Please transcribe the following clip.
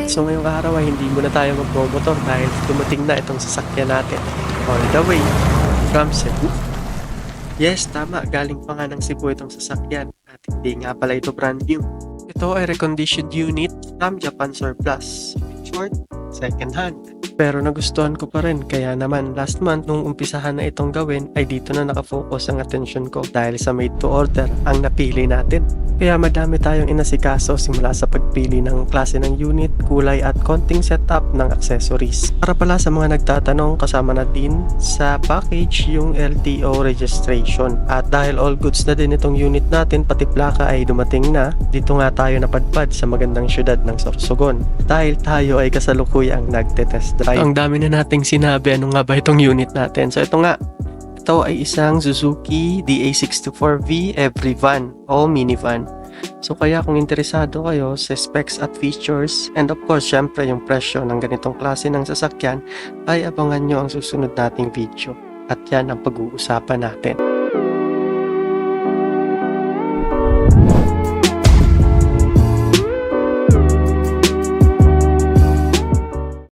Alright, so ngayong araw ay hindi muna tayo magbomotor dahil dumating na itong sasakyan natin. On the way from Cebu. Yes, tama. Galing pa nga ng Cebu itong sasakyan. At hindi nga pala ito brand new. Ito ay reconditioned unit from Japan Surplus. Short, second hand. Pero nagustuhan ko pa rin. Kaya naman, last month nung umpisahan na itong gawin, ay dito na nakafocus ang atensyon ko dahil sa made to order ang napili natin. Kaya madami tayong inasikaso simula sa pagpili ng klase ng unit, kulay at konting setup ng accessories. Para pala sa mga nagtatanong, kasama na din sa package yung LTO registration. At dahil all goods na din itong unit natin, pati plaka ay dumating na, dito nga tayo napadpad sa magandang syudad ng Sorsogon. Dahil tayo ay kasalukuyang nagte-test drive. Ang dami na nating sinabi, ano nga ba itong unit natin? So ito nga. Ito ay isang Suzuki DA64V Every Van o minivan. So kaya kung interesado kayo sa specs at features and of course syempre yung presyo ng ganitong klase ng sasakyan ay abangan nyo ang susunod nating video at yan ang pag-uusapan natin.